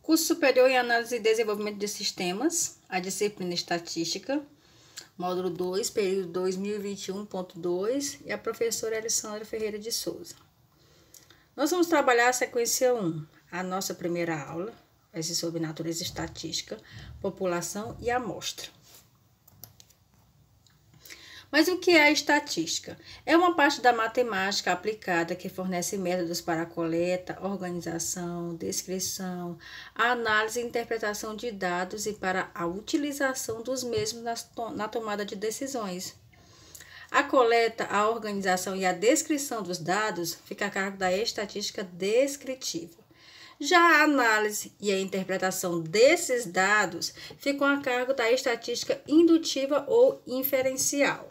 Curso superior em análise e desenvolvimento de sistemas, a disciplina estatística, módulo 2, período 2021.2, e a professora Alessandra Ferreira de Souza. Nós vamos trabalhar a sequência 1. A nossa primeira aula vai ser sobre natureza estatística, população e amostra. Mas o que é a estatística? É uma parte da matemática aplicada que fornece métodos para a coleta, organização, descrição, análise e interpretação de dados e para a utilização dos mesmos na tomada de decisões. A coleta, a organização e a descrição dos dados fica a cargo da estatística descritiva. Já a análise e a interpretação desses dados ficam a cargo da estatística indutiva ou inferencial.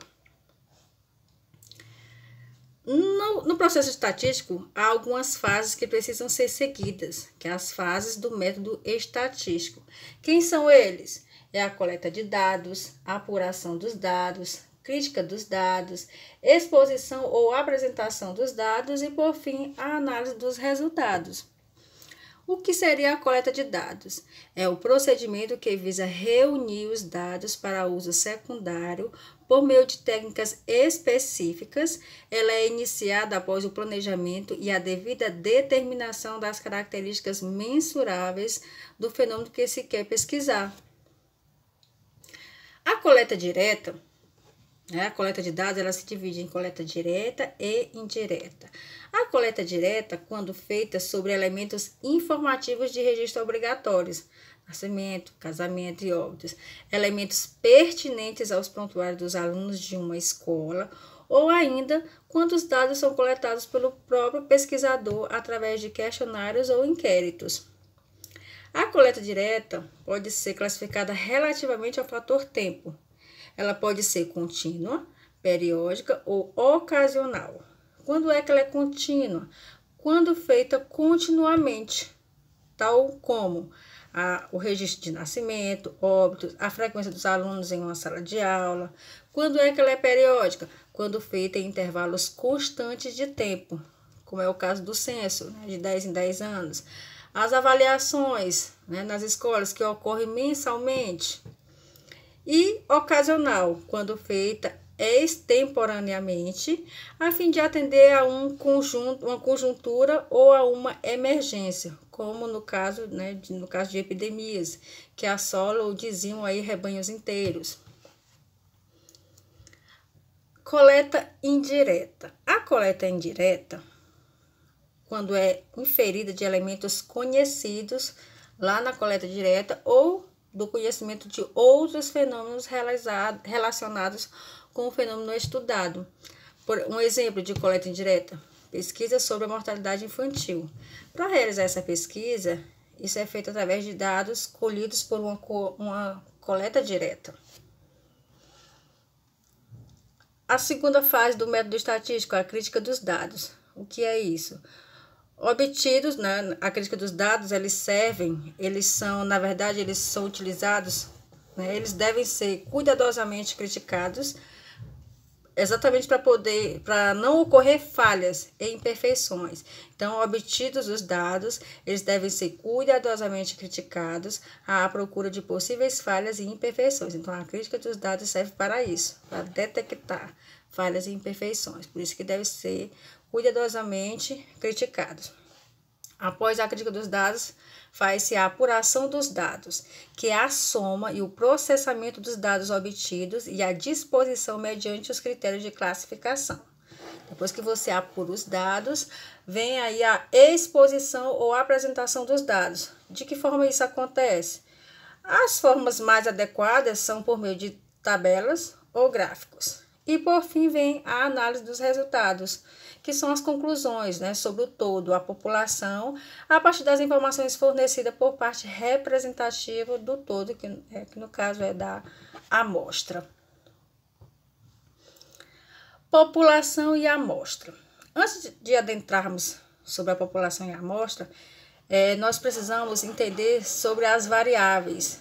No processo estatístico, há algumas fases que precisam ser seguidas, que é as fases do método estatístico. Quem são eles? É a coleta de dados, a apuração dos dados, crítica dos dados, exposição ou apresentação dos dados e, por fim, a análise dos resultados. O que seria a coleta de dados? É o procedimento que visa reunir os dados para uso secundário por meio de técnicas específicas. Ela é iniciada após o planejamento e a devida determinação das características mensuráveis do fenômeno que se quer pesquisar. A coleta direta, a coleta de dados, ela se divide em coleta direta e indireta. A coleta direta, quando feita sobre elementos informativos de registro obrigatórios, nascimento, casamento e óbitos, elementos pertinentes aos prontuários dos alunos de uma escola, ou ainda quando os dados são coletados pelo próprio pesquisador através de questionários ou inquéritos. A coleta direta pode ser classificada relativamente ao fator tempo. Ela pode ser contínua, periódica ou ocasional. Quando é que ela é contínua? Quando feita continuamente, tal como o registro de nascimento, óbitos, a frequência dos alunos em uma sala de aula. Quando é que ela é periódica? Quando feita em intervalos constantes de tempo, como é o caso do censo, de 10 em 10 anos. As avaliações nas escolas, que ocorrem mensalmente. E ocasional, quando feita extemporaneamente, a fim de atender a uma conjuntura ou a uma emergência, como no caso de epidemias, que assolam ou diziam aí rebanhos inteiros. Coleta indireta. A coleta indireta, quando é inferida de elementos conhecidos lá na coleta direta ou do conhecimento de outros fenômenos relacionados com o fenômeno estudado. Um exemplo de coleta indireta: pesquisa sobre a mortalidade infantil. Para realizar essa pesquisa, isso é feito através de dados colhidos por uma coleta direta. A segunda fase do método estatístico é a crítica dos dados. O que é isso? Obtidos, a crítica dos dados, eles são utilizados, eles devem ser cuidadosamente criticados, exatamente para não ocorrer falhas e imperfeições. Então, obtidos os dados, eles devem ser cuidadosamente criticados à procura de possíveis falhas e imperfeições. Então, a crítica dos dados serve para isso, para detectar falhas e imperfeições. Por isso que deve ser cuidadosamente criticados. Após a crítica dos dados, faz-se a apuração dos dados, que é a soma e o processamento dos dados obtidos e a disposição mediante os critérios de classificação. Depois que você apura os dados, vem aí a exposição ou apresentação dos dados. De que forma isso acontece? As formas mais adequadas são por meio de tabelas ou gráficos. E, por fim, vem a análise dos resultados, que são as conclusões sobre o todo, a população, a partir das informações fornecidas por parte representativa do todo, que no caso é da amostra. População e amostra. Antes de adentrarmos sobre a população e a amostra, nós precisamos entender sobre as variáveis.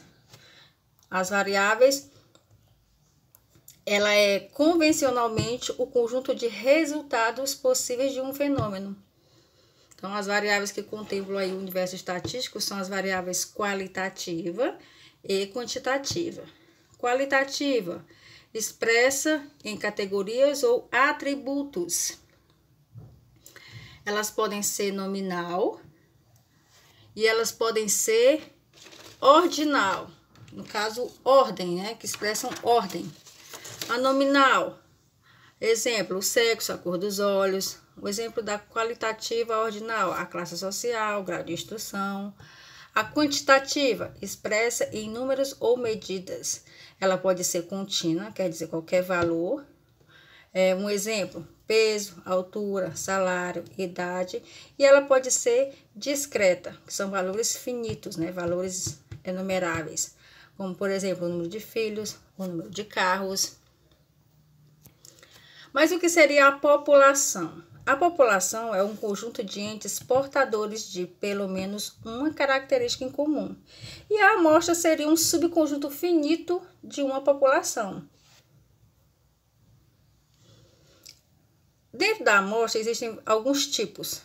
As variáveis, ela é convencionalmente o conjunto de resultados possíveis de um fenômeno. Então, as variáveis que contemplam aí o universo estatístico são as variáveis qualitativa e quantitativa. Qualitativa, expressa em categorias ou atributos. Elas podem ser nominal e elas podem ser ordinal. No caso, ordem, né? Que expressam ordem. A nominal, exemplo, o sexo, a cor dos olhos. O exemplo da qualitativa ordinal, a classe social, o grau de instrução. A quantitativa, expressa em números ou medidas. Ela pode ser contínua, quer dizer qualquer valor. Um exemplo, peso, altura, salário, idade. E ela pode ser discreta, que são valores finitos, né? Valores enumeráveis. Como, por exemplo, o número de filhos, o número de carros. Mas o que seria a população? A população é um conjunto de entes portadores de pelo menos uma característica em comum. E a amostra seria um subconjunto finito de uma população. Dentro da amostra existem alguns tipos.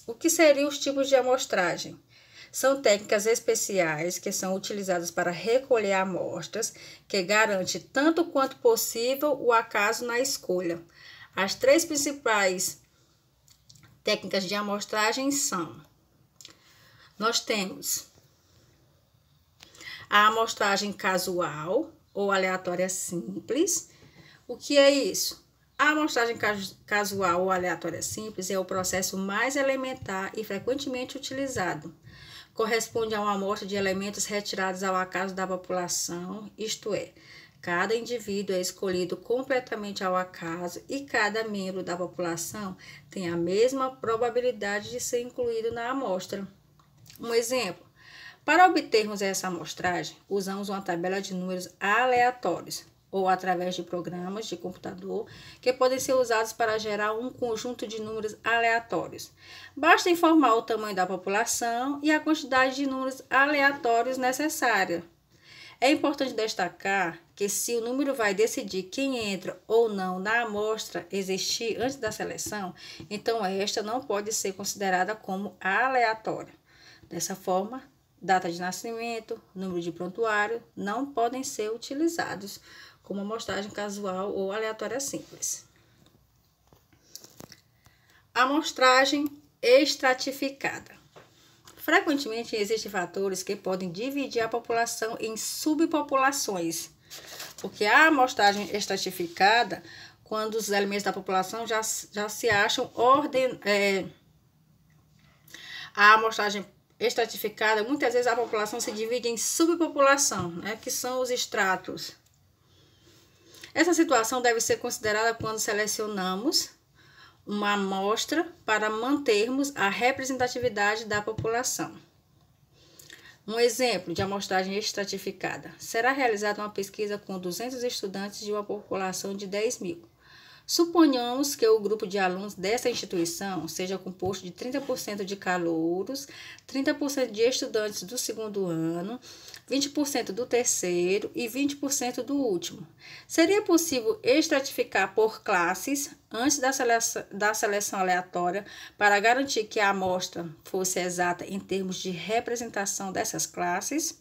O que seriam os tipos de amostragem? São técnicas especiais que são utilizadas para recolher amostras, que garante tanto quanto possível o acaso na escolha. As três principais técnicas de amostragem são: nós temos a amostragem casual ou aleatória simples. O que é isso? A amostragem casual ou aleatória simples é o processo mais elementar e frequentemente utilizado. Corresponde a uma amostra de elementos retirados ao acaso da população, isto é, cada indivíduo é escolhido completamente ao acaso e cada membro da população tem a mesma probabilidade de ser incluído na amostra. Um exemplo: para obtermos essa amostragem, usamos uma tabela de números aleatórios, ou através de programas de computador que podem ser usados para gerar um conjunto de números aleatórios. Basta informar o tamanho da população e a quantidade de números aleatórios necessária. É importante destacar que se o número vai decidir quem entra ou não na amostra existir antes da seleção, então esta não pode ser considerada como aleatória. Dessa forma, data de nascimento, número de prontuário não podem ser utilizados como amostragem casual ou aleatória simples. Amostragem estratificada. Frequentemente existem fatores que podem dividir a população em subpopulações, porque a amostragem estratificada, quando os elementos da população já se acham a amostragem estratificada, muitas vezes a população se divide em subpopulação, né, que são os estratos. Essa situação deve ser considerada quando selecionamos uma amostra para mantermos a representatividade da população. Um exemplo de amostragem estratificada: será realizada uma pesquisa com 200 estudantes de uma população de 10.000. Suponhamos que o grupo de alunos dessa instituição seja composto de 30% de calouros, 30% de estudantes do segundo ano, 20% do terceiro e 20% do último. Seria possível estratificar por classes antes da seleção aleatória para garantir que a amostra fosse exata em termos de representação dessas classes?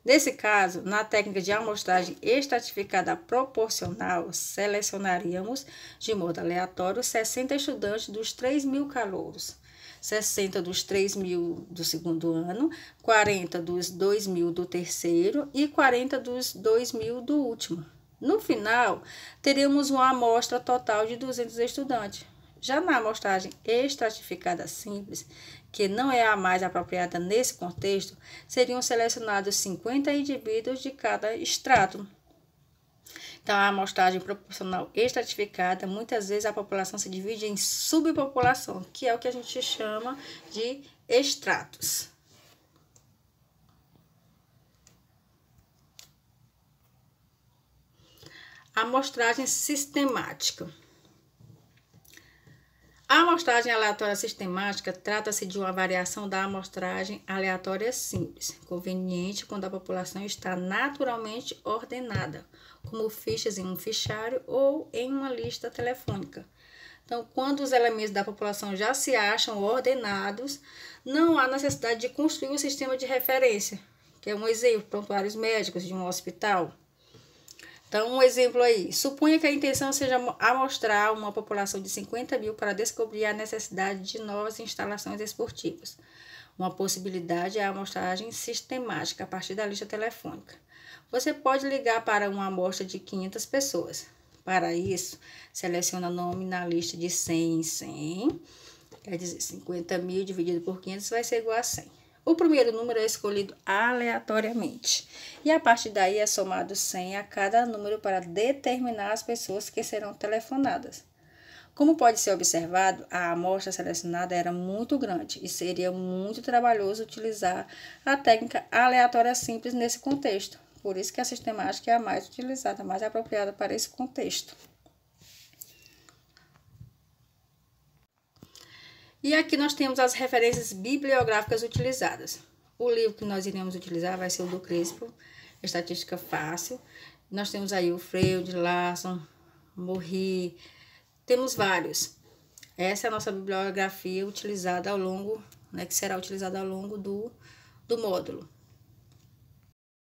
Nesse caso, na técnica de amostragem estratificada proporcional, selecionaríamos de modo aleatório 60 estudantes dos 3.000 calouros, 60 dos 3.000 do segundo ano, 40 dos 2.000 do terceiro e 40 dos 2.000 do último. No final, teríamos uma amostra total de 200 estudantes. Já na amostragem estratificada simples, que não é a mais apropriada nesse contexto, seriam selecionados 50 indivíduos de cada extrato. Então, a amostragem proporcional estratificada, muitas vezes a população se divide em subpopulação, que é o que a gente chama de estratos. Amostragem sistemática. A amostragem aleatória sistemática trata-se de uma variação da amostragem aleatória simples, conveniente quando a população está naturalmente ordenada, como fichas em um fichário ou em uma lista telefônica. Então, quando os elementos da população já se acham ordenados, não há necessidade de construir um sistema de referência, que é um exemplo, prontuários médicos de um hospital. Então, um exemplo aí, suponha que a intenção seja amostrar uma população de 50 mil para descobrir a necessidade de novas instalações esportivas. Uma possibilidade é a amostragem sistemática a partir da lista telefônica. Você pode ligar para uma amostra de 500 pessoas. Para isso, seleciona nome na lista de 100 em 100, quer dizer, 50 mil dividido por 500 vai ser igual a 100. O primeiro número é escolhido aleatoriamente e a partir daí é somado 100 a cada número para determinar as pessoas que serão telefonadas. Como pode ser observado, a amostra selecionada era muito grande e seria muito trabalhoso utilizar a técnica aleatória simples nesse contexto. Por isso que a sistemática é a mais utilizada, a mais apropriada para esse contexto. E aqui nós temos as referências bibliográficas utilizadas. O livro que nós iremos utilizar vai ser o do Crespo, Estatística Fácil. Nós temos aí o Freud, Larson, Murray, temos vários. Essa é a nossa bibliografia utilizada ao longo, que será utilizada ao longo do módulo.